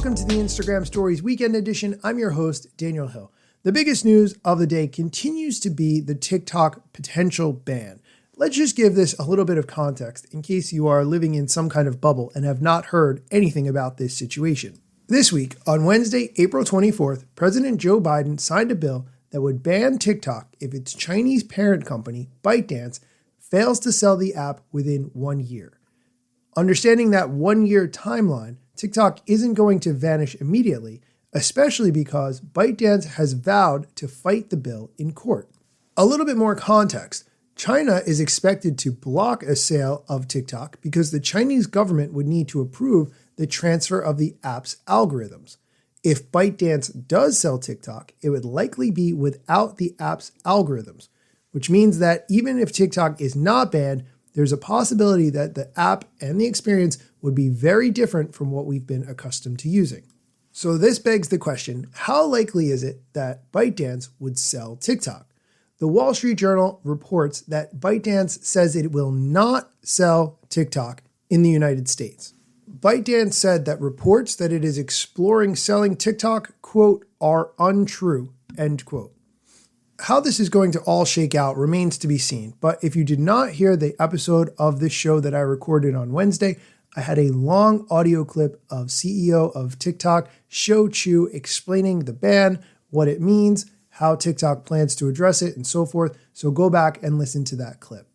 welcome to the Instagram Stories Weekend Edition. I'm your host, Daniel Hill. The biggest news of the day continues to be the TikTok potential ban. Let's just give this a little bit of context in case you are living in some kind of bubble and have not heard anything about this situation. This week, on Wednesday, April 24th, President Joe Biden signed a bill that would ban TikTok if its Chinese parent company, ByteDance, fails to sell the app within 1 year. Understanding that 1 year timeline, TikTok isn't going to vanish immediately, especially because ByteDance has vowed to fight the bill in court. A little bit more context. China is expected to block a sale of TikTok because the Chinese government would need to approve the transfer of the app's algorithms. If ByteDance does sell TikTok, it would likely be without the app's algorithms, which means that even if TikTok is not banned, there's a possibility that the app and the experience would be very different from what we've been accustomed to using. So this begs the question, how likely is it that ByteDance would sell TikTok? The Wall Street Journal reports that ByteDance says it will not sell TikTok in the United States. ByteDance said that reports that it is exploring selling TikTok, quote, are untrue, end quote. How this is going to all shake out remains to be seen, but if you did not hear the episode of this show that I recorded on Wednesday, I had a long audio clip of CEO of TikTok, Shou Chew, explaining the ban, what it means, how TikTok plans to address it, and so forth, so go back and listen to that clip.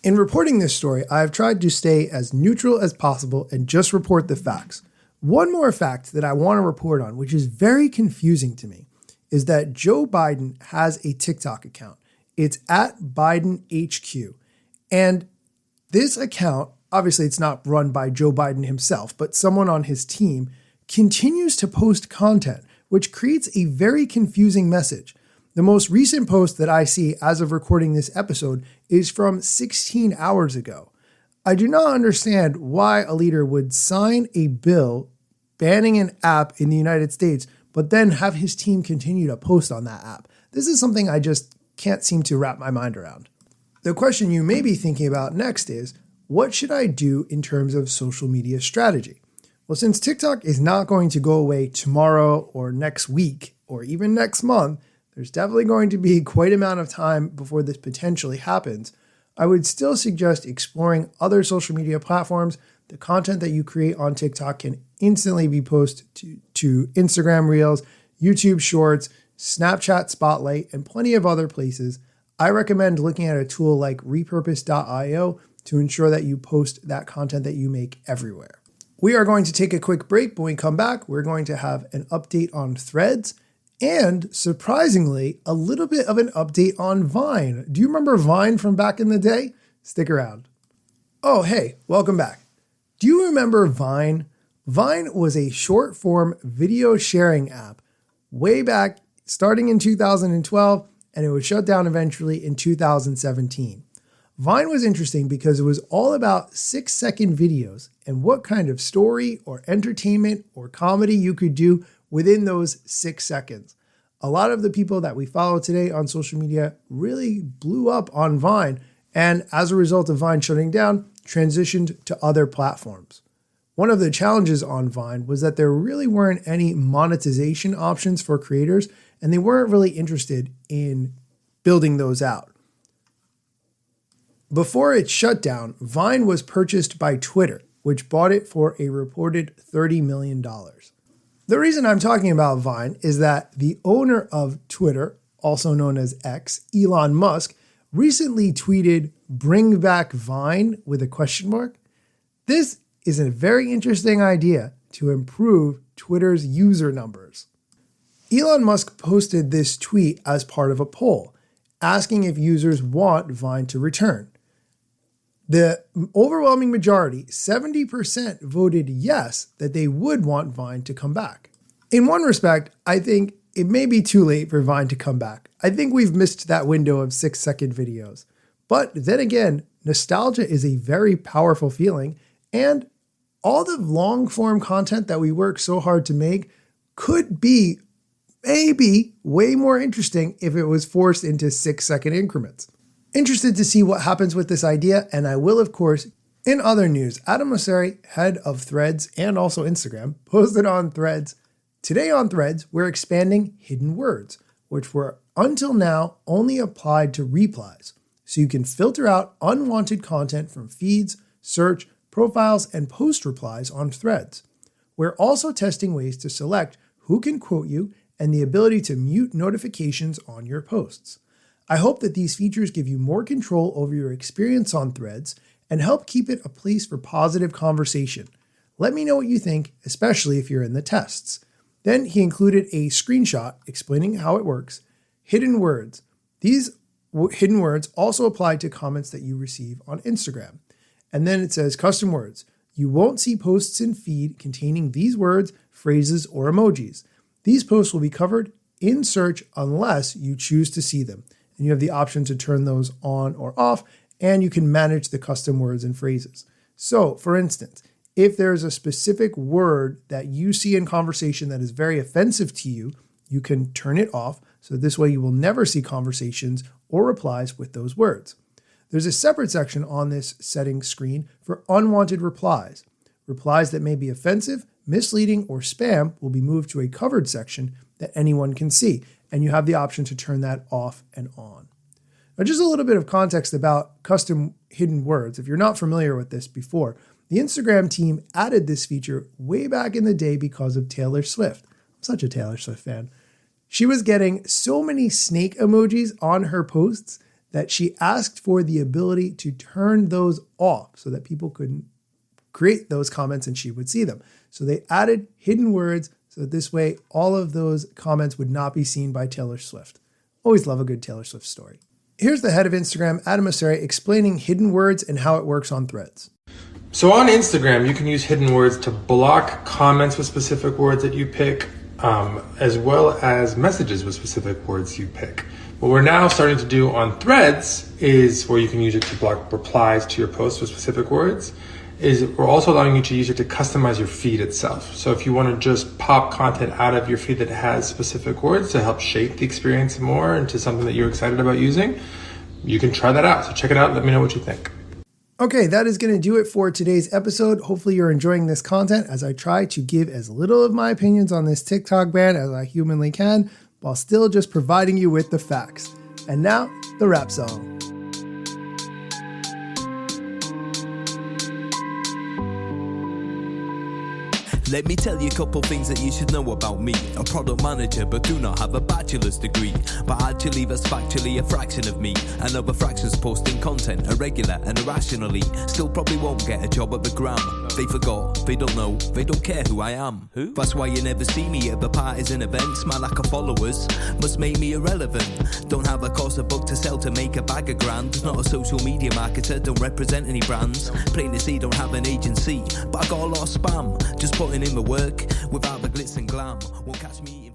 In reporting this story, I have tried to stay as neutral as possible and just report the facts. One more fact that I want to report on, which is very confusing to me, is that Joe Biden has a TikTok account. It's at Biden HQ. And this account, obviously it's not run by Joe Biden himself, but someone on his team continues to post content, which creates a very confusing message. The most recent post that I see as of recording this episode is from 16 hours ago. I do not understand why a leader would sign a bill banning an app in the United States but then have his team continue to post on that app. This is something I just can't seem to wrap my mind around. The question you may be thinking about next is, what should I do in terms of social media strategy? Well, since TikTok is not going to go away tomorrow or next week or even next month, there's definitely going to be quite an amount of time before this potentially happens. I would still suggest exploring other social media platforms. The content that you create on TikTok can instantly be posted to Instagram Reels, YouTube Shorts, Snapchat Spotlight, and plenty of other places. I recommend looking at a tool like repurpose.io to ensure that you post that content that you make everywhere. We are going to take a quick break. When we come back, we're going to have an update on Threads and, surprisingly, a little bit of an update on Vine. Do you remember Vine from back in the day? Stick around. Oh, hey, welcome back. Do you remember Vine? Vine was a short-form video sharing app way back starting in 2012, and it was shut down eventually in 2017. Vine was interesting because it was all about 6-second videos and what kind of story or entertainment or comedy you could do within those 6 seconds. A lot of the people that we follow today on social media really blew up on Vine, and as a result of Vine shutting down, transitioned to other platforms. One of the challenges on Vine was that there really weren't any monetization options for creators, and they weren't really interested in building those out. Before its shutdown, Vine was purchased by Twitter, which bought it for a reported $30 million. The reason I'm talking about Vine is that the owner of Twitter, also known as X, Elon Musk, recently tweeted, "Bring back Vine," with a question mark. This is a very interesting idea to improve Twitter's user numbers. Elon Musk posted this tweet as part of a poll, asking if users want Vine to return. The overwhelming majority, 70%, voted yes, that they would want Vine to come back. In one respect, I think it may be too late for Vine to come back. I think we've missed that window of 6-second videos. But then again, nostalgia is a very powerful feeling, and all the long-form content that we work so hard to make could be maybe way more interesting if it was forced into 6-second increments. Interested to see what happens with this idea, and I will, of course, In other news, Adam Mosseri, head of Threads and also Instagram, posted on Threads, "Today on Threads, we're expanding hidden words, which were until now only applied to replies, so you can filter out unwanted content from feeds, search, profiles, and post replies on Threads. We're also testing ways to select who can quote you and the ability to mute notifications on your posts. I hope that these features give you more control over your experience on Threads and help keep it a place for positive conversation. Let me know what you think, especially if you're in the tests." Then he included a screenshot explaining how it works. Hidden words. These hidden words also apply to comments that you receive on Instagram. And then it says custom words. You won't see posts in feed containing these words, phrases, or emojis. These posts will be covered in search unless you choose to see them. And you have the option to turn those on or off, and you can manage the custom words and phrases. So, for instance, if there's a specific word that you see in conversation that is very offensive to you, you can turn it off, so this way you will never see conversations or replies with those words. There's a separate section on this settings screen for unwanted replies. Replies that may be offensive, misleading, or spam will be moved to a covered section that anyone can see, and you have the option to turn that off and on. Now, just a little bit of context about custom hidden words. If you're not familiar with this before, the Instagram team added this feature way back in the day because of Taylor Swift. I'm such a Taylor Swift fan. She was getting so many snake emojis on her posts that she asked for the ability to turn those off so that people couldn't create those comments and she would see them. So they added hidden words so that this way all of those comments would not be seen by Taylor Swift. Always love a good Taylor Swift story. Here's the head of Instagram, Adam Mosseri, explaining hidden words and how it works on Threads. So on Instagram, you can use hidden words to block comments with specific words that you pick, as well as messages with specific words you pick. What we're now starting to do on Threads is where you can use it to block replies to your posts with specific words, is we're also allowing you to use it to customize your feed itself. So if you want to just pop content out of your feed that has specific words to help shape the experience more into something that you're excited about using, you can try that out. So check it out and let me know what you think. Okay, that is going to do it for today's episode. Hopefully you're enjoying this content as I try to give as little of my opinions on this TikTok ban as I humanly can, while still just providing you with the facts. And now, the rap song. Let me tell you a couple things that you should know about me. A product manager but do not have a bachelor's degree, but actually that's factually a fraction of me. Another fraction's posting content irregular and irrationally. Still probably won't get a job at the Gram. They forgot, they don't know, they don't care who I am. Who? That's why you never see me at the parties and events. My lack of followers must make me irrelevant. Don't have a course or book to sell to make a bag of grand. Not a social media marketer, don't represent any brands. Plain to see, don't have an agency, but I got a lot of spam. Just putting in the work without the glitz and glam. Won't catch me in